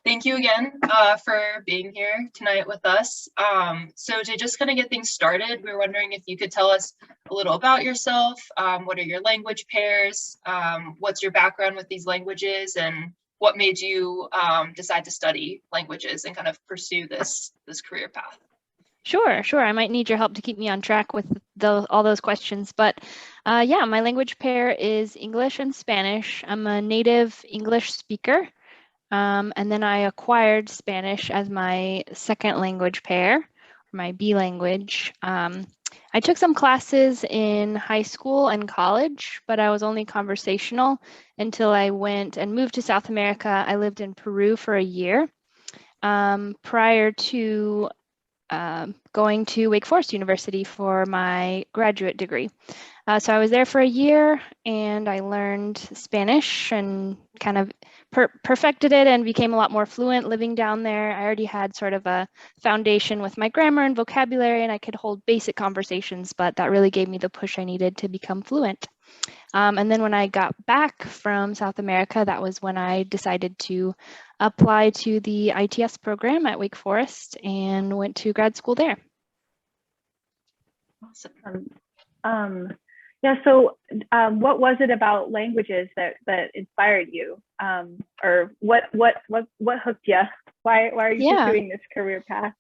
Thank you again for being here tonight with us. So to just kind of get things started, we were wondering if you could tell us a little about yourself. What are your language pairs? What's your background with these languages, and what made you decide to study languages and kind of pursue this career path? Sure. I might need your help to keep me on track with all those questions. But yeah, my language pair is English and Spanish. I'm a native English speaker. And then I acquired Spanish as my second language pair, my B language. I took some classes in high school and college, but I was only conversational until I went and moved to South America. I lived in Peru for a year prior to going to Wake Forest University for my graduate degree. So I was there for a year and I learned Spanish and kind of perfected it and became a lot more fluent living down there. I already had sort of a foundation with my grammar and vocabulary, and I could hold basic conversations, but that really gave me the push I needed to become fluent. And then when I got back from South America, that was when I decided to apply to the ITS program at Wake Forest and went to grad school there. Awesome. Yeah, so what was it about languages that inspired you? Or what hooked you? Why are you pursuing this career path?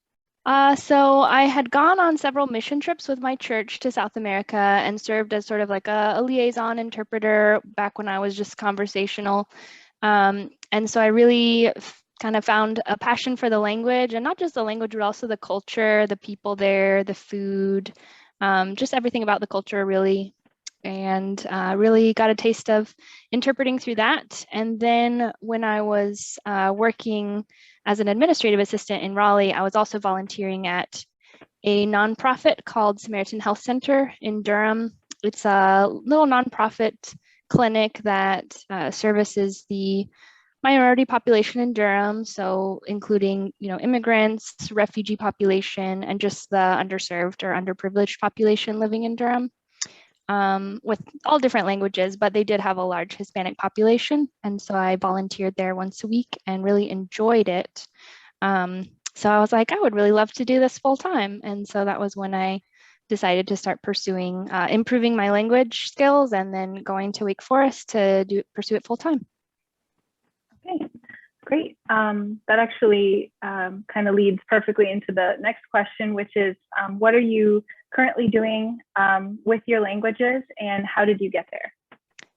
So I had gone on several mission trips with my church to South America and served as sort of like a liaison interpreter back when I was just conversational. And so I really kind of found a passion for the language, and not just the language, but also the culture, the people there, the food, just everything about the culture really. And really got a taste of interpreting through that. And then when I was working as an administrative assistant in Raleigh, I was also volunteering at a nonprofit called Samaritan Health Center in Durham. It's a little nonprofit clinic that services the minority population in Durham, so including immigrants, refugee population, and just the underserved or underprivileged population living in Durham. With all different languages, but they did have a large Hispanic population. And so I volunteered there once a week and really enjoyed it. So I was like, I would really love to do this full time. And so that was when I decided to start pursuing, improving my language skills and then going to Wake Forest to pursue it full time. Okay, great. That actually kind of leads perfectly into the next question, which is, what are you currently doing with your languages, and how did you get there?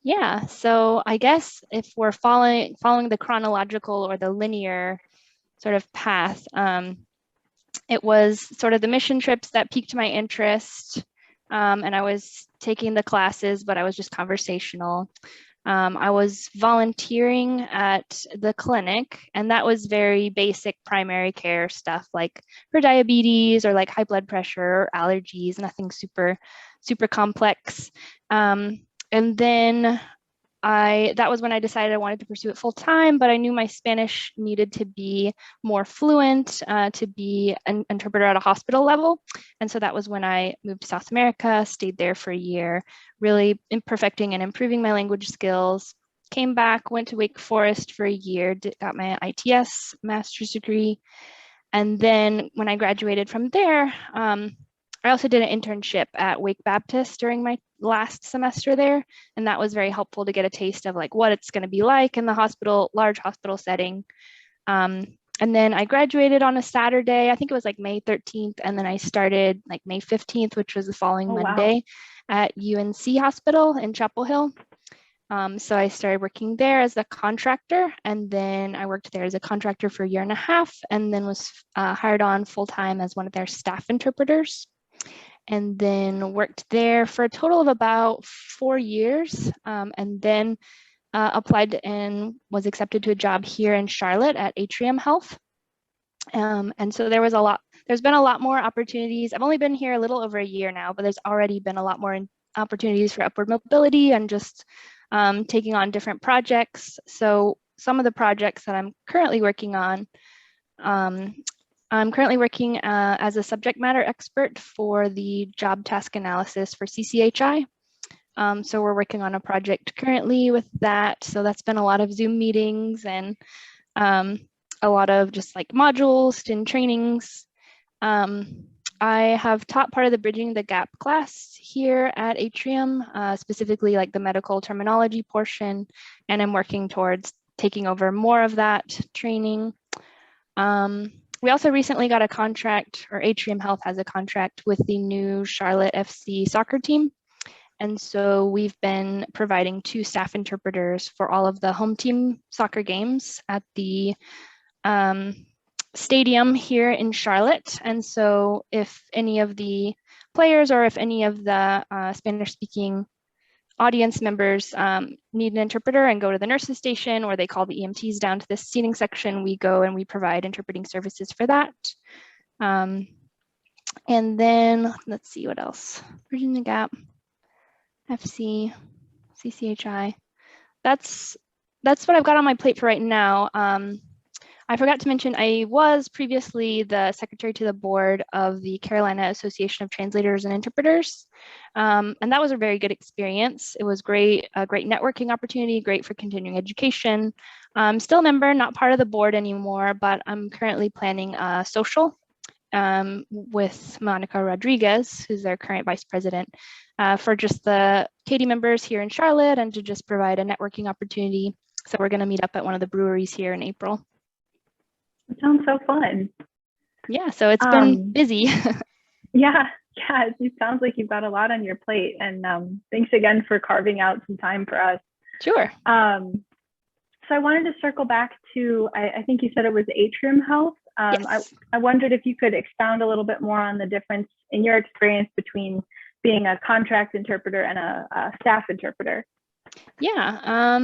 Yeah, so I guess if we're following the chronological or the linear sort of path, it was sort of the mission trips that piqued my interest, and I was taking the classes, but I was just conversational. I was volunteering at the clinic, and that was very basic primary care stuff, like for diabetes or like high blood pressure or allergies, nothing super complex. And then that was when I decided I wanted to pursue it full time, but I knew my Spanish needed to be more fluent to be an interpreter at a hospital level. And so that was when I moved to South America, stayed there for a year, really perfecting and improving my language skills. Came back, went to Wake Forest for a year, got my ITS master's degree. And then when I graduated from there, I also did an internship at Wake Baptist during my last semester there, and that was very helpful to get a taste of like what it's going to be like in the large hospital setting. And then I graduated on a Saturday, I think it was like May 13th, and then I started like May 15th, which was the following Monday at UNC Hospital in Chapel Hill. So I started working there as a contractor, and then I worked there as a contractor for a year and a half, and then was hired on full-time as one of their staff interpreters. And then worked there for a total of about 4 years, and then applied and was accepted to a job here in Charlotte at Atrium Health. And so there's been a lot more opportunities. I've only been here a little over a year now, but there's already been a lot more opportunities for upward mobility and just taking on different projects. So some of the projects that I'm currently working on, I'm currently working as a subject matter expert for the job task analysis for CCHI. So we're working on a project currently with that. So that's been a lot of Zoom meetings and a lot of just like modules and trainings. I have taught part of the Bridging the Gap class here at Atrium, specifically like the medical terminology portion, and I'm working towards taking over more of that training. We also recently got a contract, or Atrium Health has a contract with the new Charlotte FC soccer team. And so we've been providing 2 staff interpreters for all of the home team soccer games at the stadium here in Charlotte. And so if any of the players or if any of the Spanish-speaking audience members need an interpreter and go to the nurses station, or they call the EMTs down to the seating section, we go and we provide interpreting services for that. And then let's see what else. Bridging the Gap, FC, CCHI. That's what I've got on my plate for right now. I forgot to mention, I was previously the secretary to the board of the Carolina Association of Translators and Interpreters. And that was a very good experience. It was great, a great networking opportunity, great for continuing education. I'm still a member, not part of the board anymore, but I'm currently planning a social with Monica Rodriguez, who's their current vice president, for just the Katie members here in Charlotte and to just provide a networking opportunity. So we're going to meet up at one of the breweries here in April. It sounds so fun. Yeah, so it's been busy. Yeah, it sounds like you've got a lot on your plate. And thanks again for carving out some time for us. Sure. So I wanted to circle back to, I think you said it was Atrium Health. Yes. I wondered if you could expound a little bit more on the difference in your experience between being a contract interpreter and a staff interpreter. Yeah,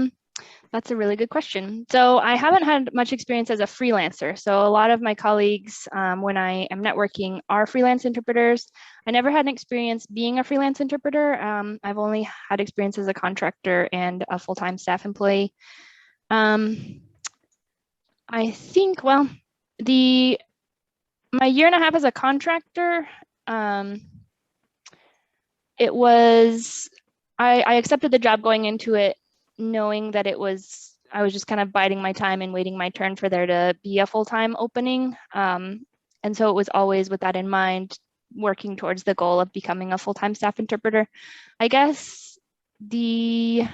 that's a really good question. So I haven't had much experience as a freelancer. So a lot of my colleagues, when I am networking, are freelance interpreters. I never had an experience being a freelance interpreter. I've only had experience as a contractor and a full-time staff employee. I think, well, my year and a half as a contractor, it was, I accepted the job going into it knowing that I was just kind of biding my time and waiting my turn for there to be a full-time opening. And so it was always with that in mind, working towards the goal of becoming a full-time staff interpreter. I guess the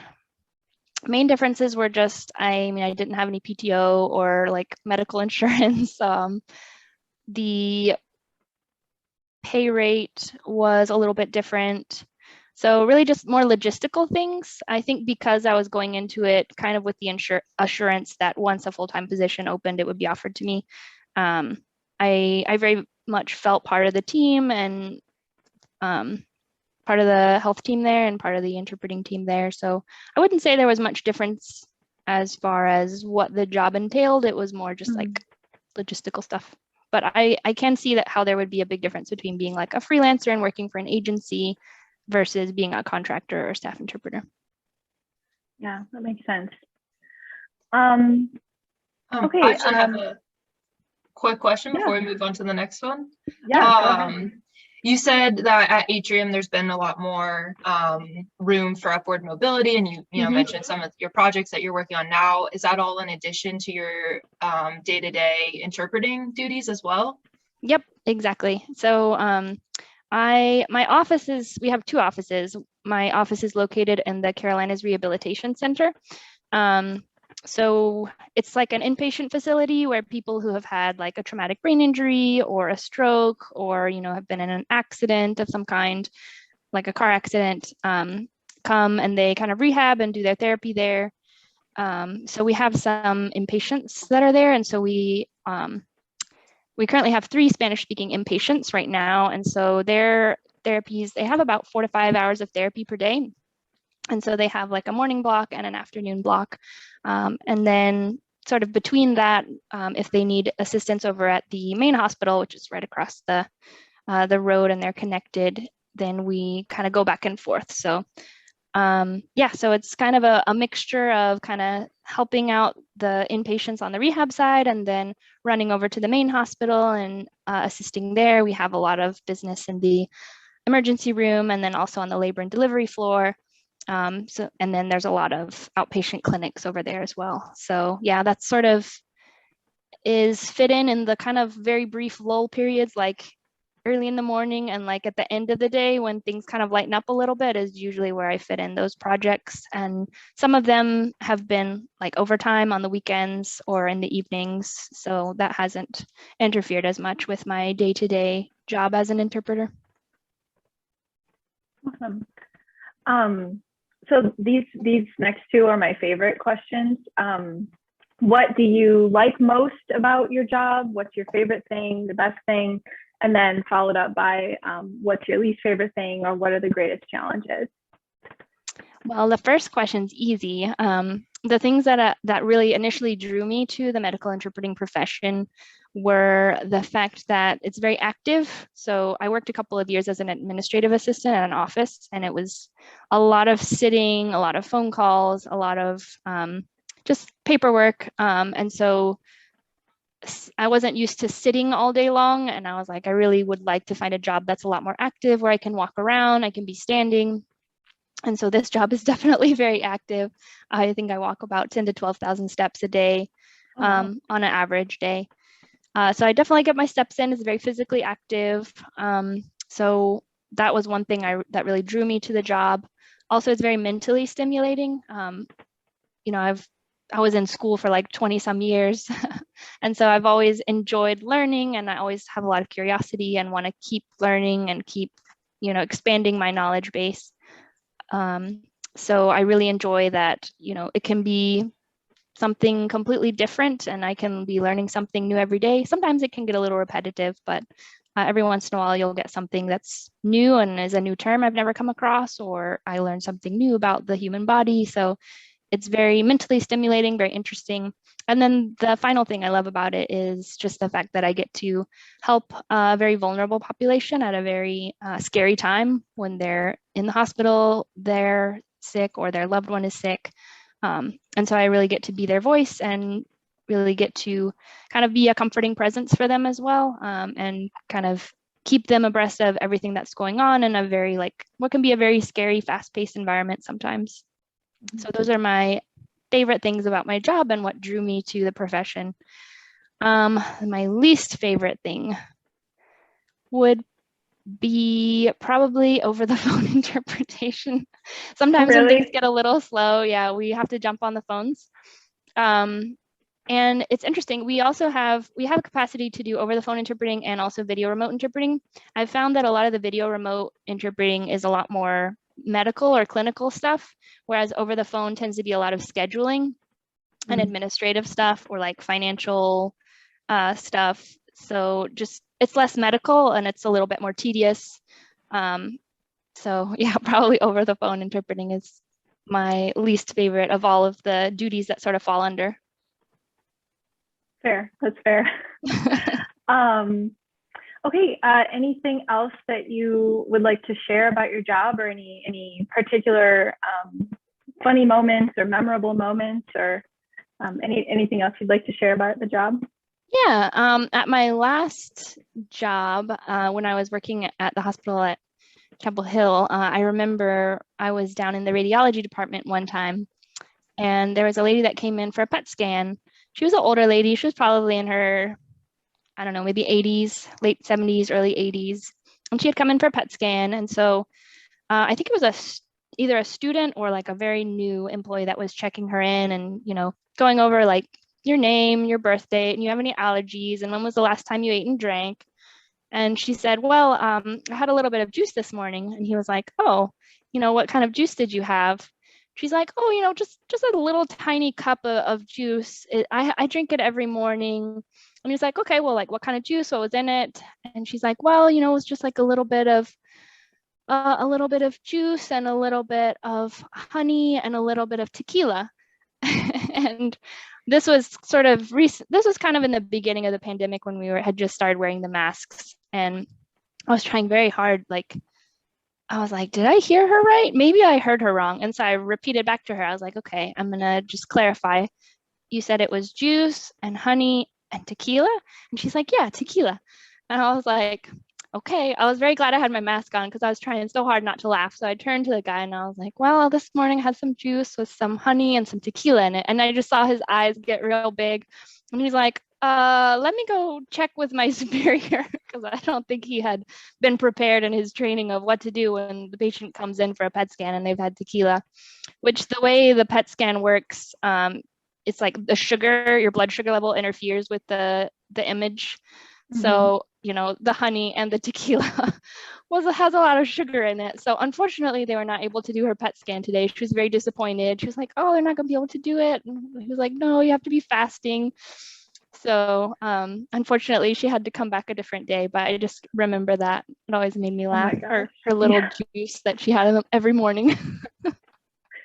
main differences were just, I didn't have any PTO or like medical insurance. The pay rate was a little bit different. So really just more logistical things. I think because I was going into it kind of with the assurance that once a full-time position opened, it would be offered to me. I very much felt part of the team and part of the health team there and part of the interpreting team there. So I wouldn't say there was much difference as far as what the job entailed. It was more just like logistical stuff. But I can see that how there would be a big difference between being like a freelancer and working for an agency versus being a contractor or staff interpreter. Yeah, that makes sense. Okay. I actually have a quick question before we move on to the next one. Yeah. You said that at Atrium, there's been a lot more room for upward mobility, and you know mentioned some of your projects that you're working on now. Is that all in addition to your day-to-day interpreting duties as well? Yep, exactly. So my office we have 2 offices. My office is located in the Carolinas Rehabilitation Center. So it's like an inpatient facility where people who have had like a traumatic brain injury or a stroke or, have been in an accident of some kind, like a car accident, come and they kind of rehab and do their therapy there. So we have some inpatients that are there. And so we currently have 3 Spanish-speaking inpatients right now. And so their therapies, they have about 4 to 5 hours of therapy per day. And so they have like a morning block and an afternoon block. And then sort of between that, if they need assistance over at the main hospital, which is right across the road and they're connected, then we kind of go back and forth. So yeah, so it's kind of a mixture of kind of helping out the inpatients on the rehab side and then running over to the main hospital and assisting there. We have a lot of business in the emergency room and then also on the labor and delivery floor. And then there's a lot of outpatient clinics over there as well. So yeah, that's sort of is fit in the kind of very brief lull periods, like early in the morning and like at the end of the day when things kind of lighten up a little bit, is usually where I fit in those projects. And some of them have been like overtime on the weekends or in the evenings. So that hasn't interfered as much with my day-to-day job as an interpreter. Awesome. So these next two are my favorite questions. What do you like most about your job? What's your favorite thing, the best thing? And then followed up by what's your least favorite thing, or what are the greatest challenges? Well, the first question's easy. The things that really initially drew me to the medical interpreting profession were the fact that it's very active. So I worked a couple of years as an administrative assistant at an office, and it was a lot of sitting, a lot of phone calls, a lot of just paperwork. And so I wasn't used to sitting all day long, and I was like, I really would like to find a job that's a lot more active, where I can walk around, I can be standing. And so this job is definitely very active. I think I walk about 10 to 12,000 steps a day on an average day. So I definitely get my steps in. It's very physically active. So that was one thing that really drew me to the job. Also, it's very mentally stimulating. You know, I was in school for like 20 some years. And so I've always enjoyed learning, and I always have a lot of curiosity and want to keep learning and keep, you know, expanding my knowledge base. So I really enjoy that, you know, it can be something completely different and I can be learning something new every day. Sometimes it can get a little repetitive, but every once in a while you'll get something that's new and is a new term I've never come across, or I learned something new about the human body. So it's very mentally stimulating, very interesting. And then the final thing I love about it is just the fact that I get to help a very vulnerable population at a very scary time when they're in the hospital, they're sick, or their loved one is sick. And so I really get to be their voice and really get to kind of be a comforting presence for them as well, and kind of keep them abreast of everything that's going on in a very, like, what can be a very scary, fast-paced environment sometimes. So those are my favorite things about my job and what drew me to the profession. My least favorite thing would be probably over the phone interpretation. Sometimes when things get a little slow, yeah, we have to jump on the phones. And it's interesting, we have a capacity to do over the phone interpreting and also video remote interpreting. I've found that a lot of the video remote interpreting is a lot more medical or clinical stuff, whereas over the phone tends to be a lot of scheduling and administrative stuff, or like financial stuff. So just, it's less medical and it's a little bit more tedious. So yeah, probably over the phone interpreting is my least favorite of all of the duties that sort of fall under. Fair, that's fair. Okay, anything else that you would like to share about your job, or any particular funny moments or memorable moments, or anything else you'd like to share about the job? Yeah, at my last job, when I was working at the hospital at Campbell Hill, I remember I was down in the radiology department one time, and there was a lady that came in for a PET scan. She was an older lady. She was probably in her, I don't know, maybe 80s, late 70s, early 80s. And she had come in for a PET scan. And so I think it was either a student or like a very new employee that was checking her in and, you know, going over like your name, your birth date, and you have any allergies, and when was the last time you ate and drank. And she said, well, I had a little bit of juice this morning. And he was like, oh, you know, what kind of juice did you have? She's like, oh, you know, just a little tiny cup of juice. I drink it every morning. And he's like, okay, well, like, what kind of juice? What was in it? And she's like, well, you know, it was just like a little bit of juice and a little bit of honey and a little bit of tequila. And this was sort of recent. This was kind of in the beginning of the pandemic when we had just started wearing the masks. And I was trying very hard, like, I was like, did I hear her right? Maybe I heard her wrong. And so I repeated back to her. I was like, okay, I'm going to just clarify. You said it was juice and honey and tequila? And she's like, yeah, tequila. And I was like, okay. I was very glad I had my mask on because I was trying so hard not to laugh. So I turned to the guy and I was like, well, this morning I had some juice with some honey and some tequila in it. And I just saw his eyes get real big. And he's like, let me go check with my superior because I don't think he had been prepared in his training of what to do when the patient comes in for a PET scan and they've had tequila, which the way the PET scan works, it's like the sugar, your blood sugar level interferes with the image. So, you know, the honey and the tequila has a lot of sugar in it. So unfortunately, they were not able to do her PET scan today. She was very disappointed. She was like, oh, they're not gonna be able to do it. And he was like, no, you have to be fasting. So unfortunately, she had to come back a different day, but I just remember that. It always made me laugh. Her little juice that she had every morning.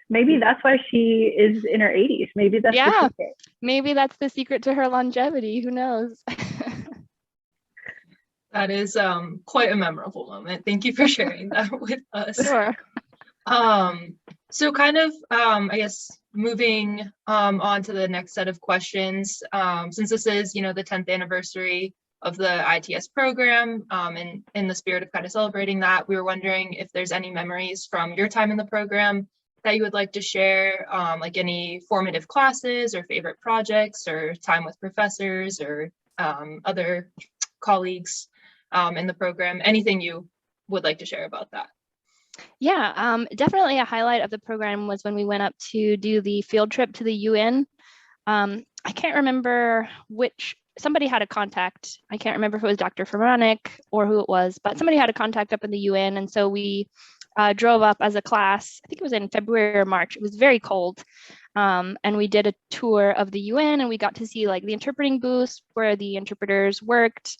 Maybe that's why she is in her 80s. Maybe that's the secret. Maybe that's the secret to her longevity. Who knows? That is quite a memorable moment. Thank you for sharing that with us. Sure. So kind of, I guess, moving on to the next set of questions, since this is, you know, the 10th anniversary of the ITS program, and in the spirit of kind of celebrating that, we were wondering if there's any memories from your time in the program that you would like to share, like any formative classes or favorite projects or time with professors or other colleagues in the program, anything you would like to share about that. Yeah, definitely a highlight of the program was when we went up to do the field trip to the UN. I can't remember somebody had a contact. I can't remember if it was Dr. Fermanic or who it was, but somebody had a contact up in the UN. And so we drove up as a class. I think it was in February or March. It was very cold. And we did a tour of the UN and we got to see like the interpreting booths where the interpreters worked.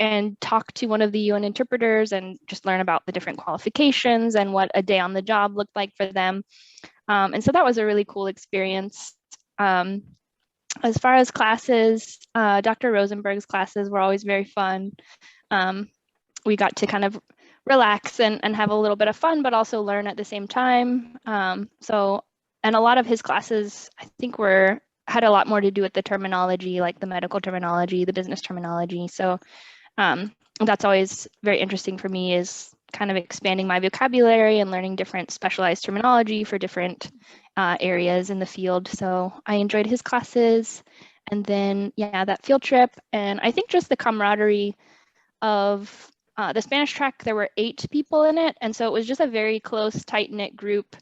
And talk to one of the UN interpreters and just learn about the different qualifications and what a day on the job looked like for them. And so that was a really cool experience. As far as classes, Dr. Rosenberg's classes were always very fun. We got to kind of relax and have a little bit of fun, but also learn at the same time. And a lot of his classes, I think, had a lot more to do with the terminology, like the medical terminology, the business terminology. So that's always very interesting for me, is kind of expanding my vocabulary and learning different specialized terminology for different areas in the field. So I enjoyed his classes. And then, yeah, that field trip. And I think just the camaraderie of the Spanish track, there were 8 people in it. And so it was just a very close, tight-knit group.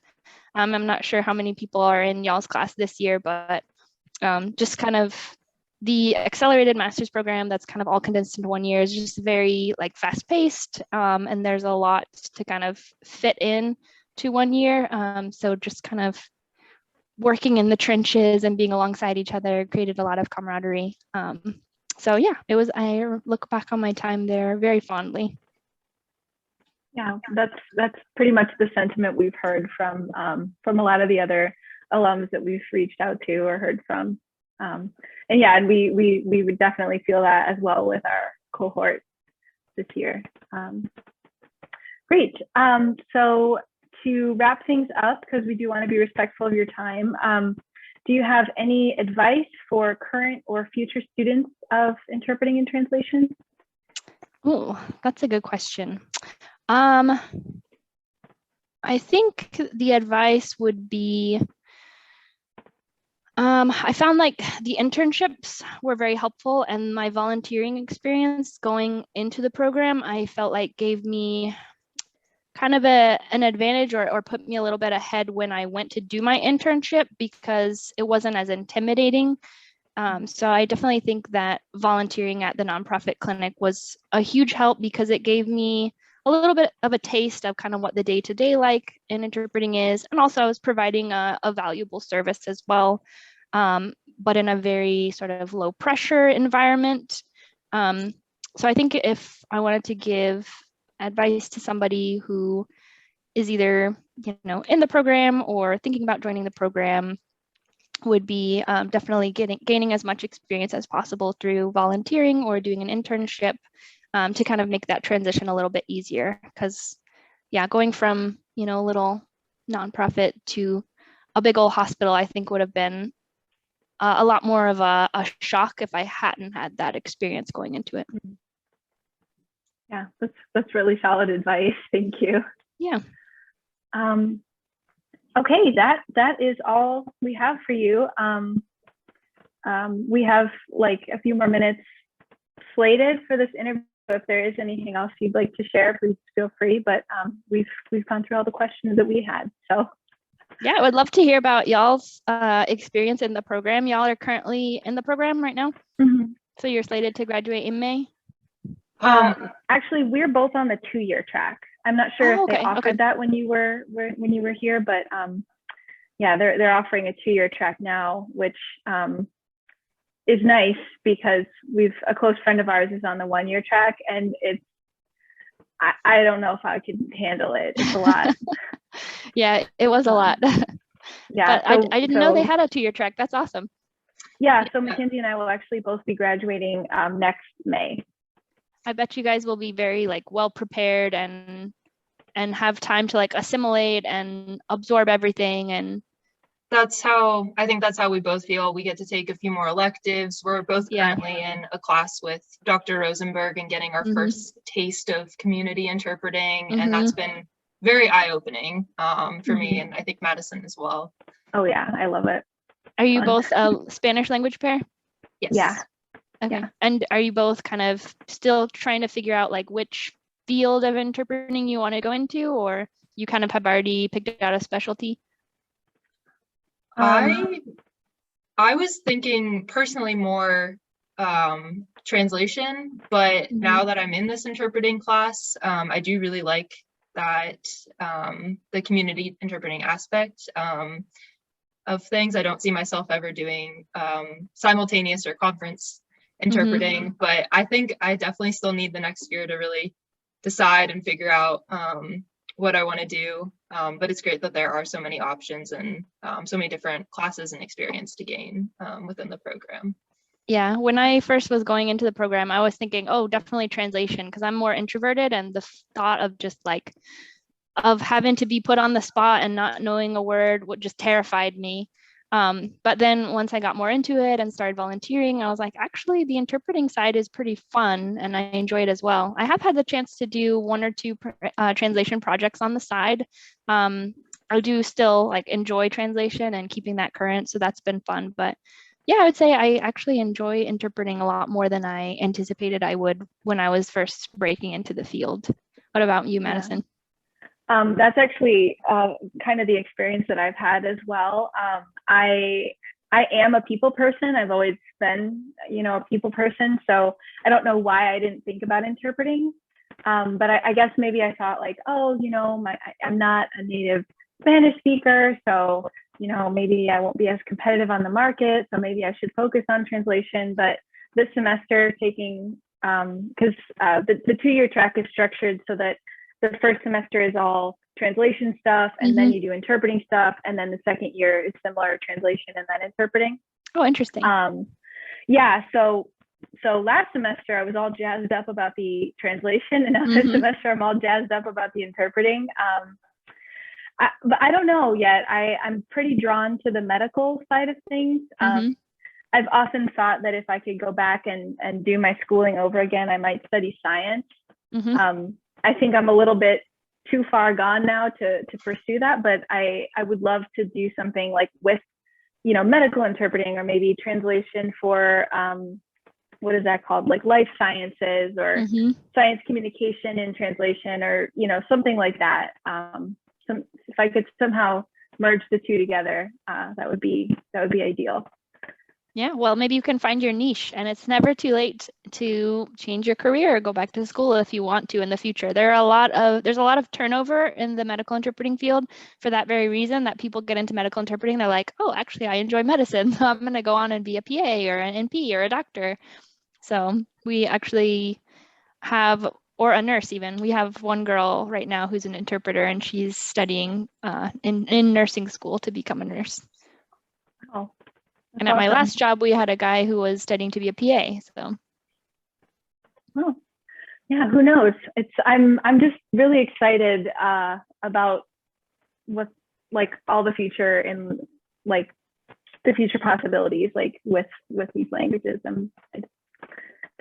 I'm not sure how many people are in y'all's class this year, but just kind of the accelerated master's program that's kind of all condensed into 1 year is just very like fast paced, and there's a lot to kind of fit in to 1 year. So just kind of working in the trenches and being alongside each other created a lot of camaraderie. So yeah, I look back on my time there very fondly. Yeah, that's pretty much the sentiment we've heard from a lot of the other alums that we've reached out to or heard from. And yeah, and we would definitely feel that as well with our cohort this year. Great. So to wrap things up, because we do want to be respectful of your time, do you have any advice for current or future students of interpreting and translation? Oh, that's a good question. I think the advice would be, I found like the internships were very helpful, and my volunteering experience going into the program, I felt like gave me kind of an advantage or put me a little bit ahead when I went to do my internship, because it wasn't as intimidating. So I definitely think that volunteering at the nonprofit clinic was a huge help, because it gave me a little bit of a taste of kind of what the day-to-day like in interpreting is. And also I was providing a valuable service as well, but in a very sort of low pressure environment. So I think if I wanted to give advice to somebody who is either, in the program or thinking about joining the program, would be definitely gaining as much experience as possible through volunteering or doing an internship, to kind of make that transition a little bit easier. Because yeah, going from a little nonprofit to a big old hospital, I think would have been a lot more of a shock if I hadn't had that experience going into it. Yeah, that's really solid advice. Thank you. Yeah. Okay, that is all we have for you. we have like a few more minutes slated for this interview. If there is anything else you'd like to share, please feel free. But we've gone through all the questions that we had. So yeah, I would love to hear about y'all's experience in the program. Y'all are currently in the program right now. mm-hmm. So you're slated to graduate in May? Actually, we're both on the 2-year track. I'm not sure if they offered that when you were here, but yeah, they're offering a 2-year track now, which is nice because a close friend of ours is on the 1-year track, and I don't know if I could handle it. It's a lot. Yeah, it was a lot. Yeah, but I didn't know they had a 2-year track. That's awesome. Yeah, so Mackenzie and I will actually both be graduating next May. I bet you guys will be very like well prepared and have time to like assimilate and absorb everything. And I think that's how we both feel. We get to take a few more electives. We're both currently in a class with Dr. Rosenberg and getting our first taste of community interpreting. And that's been very eye-opening for me, and I think Madison as well. Oh yeah, I love it. Are you both a Spanish language pair? Yes. Yeah. Okay. Yeah. And are you both kind of still trying to figure out like which field of interpreting you want to go into, or you kind of have already picked out a specialty? I was thinking personally more translation, but now that I'm in this interpreting class, I do really like that the community interpreting aspect of things. I don't see myself ever doing simultaneous or conference interpreting, but I think I definitely still need the next year to really decide and figure out what I want to do. But it's great that there are so many options and so many different classes and experience to gain within the program. Yeah, when I first was going into the program, I was thinking, oh, definitely translation, because I'm more introverted, and the thought of just like of having to be put on the spot and not knowing a word what just terrified me. But then once I got more into it and started volunteering, I was like, actually, the interpreting side is pretty fun and I enjoy it as well. I have had the chance to do 1 or 2 translation projects on the side. I do still like enjoy translation and keeping that current, so that's been fun. But yeah, I would say I actually enjoy interpreting a lot more than I anticipated I would when I was first breaking into the field. What about you, Madison? That's actually kind of the experience that I've had as well. I am a people person. I've always been, a people person. So I don't know why I didn't think about interpreting. But I guess maybe I thought like, oh, I'm not a native Spanish speaker. So, maybe I won't be as competitive on the market. So maybe I should focus on translation. But this semester taking, because the 2-year track is structured so that the first semester is all translation stuff, and then you do interpreting stuff, and then the second year is similar translation and then interpreting. Oh, interesting. Yeah. So last semester I was all jazzed up about the translation, and now this semester I'm all jazzed up about the interpreting. But I don't know yet. I'm pretty drawn to the medical side of things. I've often thought that if I could go back and do my schooling over again, I might study science. I think I'm a little bit too far gone now to pursue that, but I would love to do something like with, medical interpreting, or maybe translation for, what is that called? Like life sciences, or science communication in translation, or, something like that. If I could somehow merge the two together, that would be ideal. Yeah, well, maybe you can find your niche, and it's never too late to change your career or go back to school if you want to in the future. There's a lot of turnover in the medical interpreting field for that very reason, that people get into medical interpreting. They're like, oh, actually, I enjoy medicine, so I'm going to go on and be a PA or an NP or a doctor. So we actually have, or a nurse even. We have one girl right now who's an interpreter, and she's studying in nursing school to become a nurse. Oh. And at my last job, we had a guy who was studying to be a PA. So, oh, yeah, who knows? I'm just really excited about what, like, all the future and like the future possibilities, like with these languages. I'm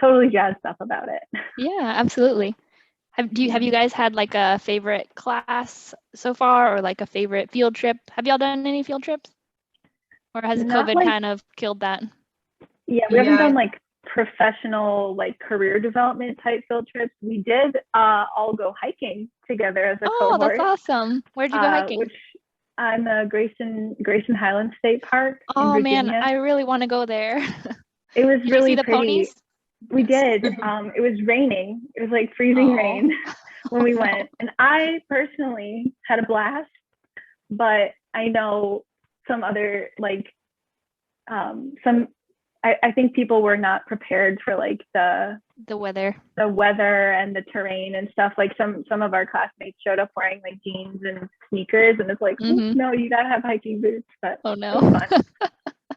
totally jazzed up about it. Yeah, absolutely. Have you guys had like a favorite class so far, or like a favorite field trip? Have y'all done any field trips? Or has COVID kind of killed that? Yeah, we haven't done like professional, like career development type field trips. We did all go hiking together as a Oh, cohort. that's awesome. Where'd you go hiking? Which on the Grayson Highlands State Park in Oh man, Virginia. I really want to go there. It was Did really you see the pretty. ponies? We did. It was raining. It was like freezing rain when we went. And I personally had a blast, but I know some other like I think people were not prepared for like the weather and the terrain and stuff. Like some of our classmates showed up wearing like jeans and sneakers, and it's like, no, you gotta have hiking boots. But oh no, it was fun.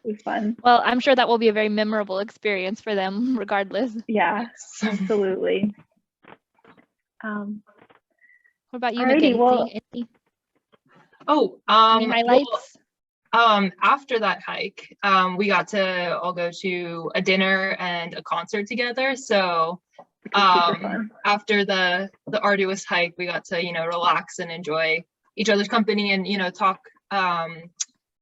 It was fun. Well, I'm sure that will be a very memorable experience for them, regardless. Yeah, absolutely. What about you, Alrighty, Mackenzie? Any highlights? After that hike, we got to all go to a dinner and a concert together. So after the arduous hike, we got to, you know, relax and enjoy each other's company and, you know, talk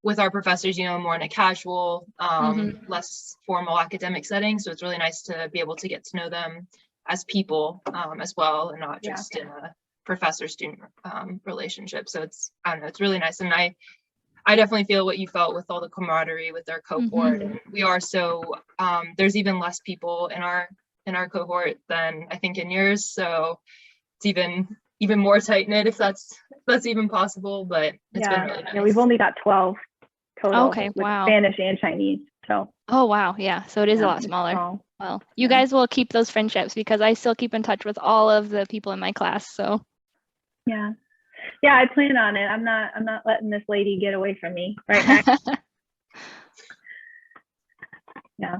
with our professors, you know, more in a casual, less formal academic setting. So it's really nice to be able to get to know them as people as well, and not just in a professor-student relationship. So it's, I don't know, it's really nice. And I definitely feel what you felt with all the camaraderie with our cohort. And we are so, there's even less people in our cohort than I think in yours. So it's even more tight-knit if that's even possible, but it's been really nice. Yeah, we've only got 12 total. Okay, with wow. Spanish and Chinese. So. Oh wow, yeah. So it is a lot smaller. Small. Well, you guys will keep those friendships because I still keep in touch with all of the people in my class. So. Yeah, I plan on it. I'm not letting this lady get away from me, right? Yeah.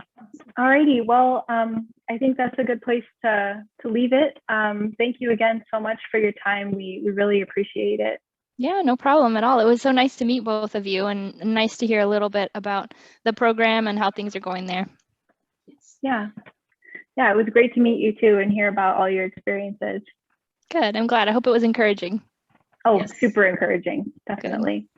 Alrighty. Well, I think that's a good place to leave it. Thank you again so much for your time. We really appreciate it. Yeah, no problem at all. It was so nice to meet both of you and nice to hear a little bit about the program and how things are going there. Yeah, it was great to meet you too and hear about all your experiences. Good. I'm glad. I hope it was encouraging. Oh, yes. Super encouraging. Definitely.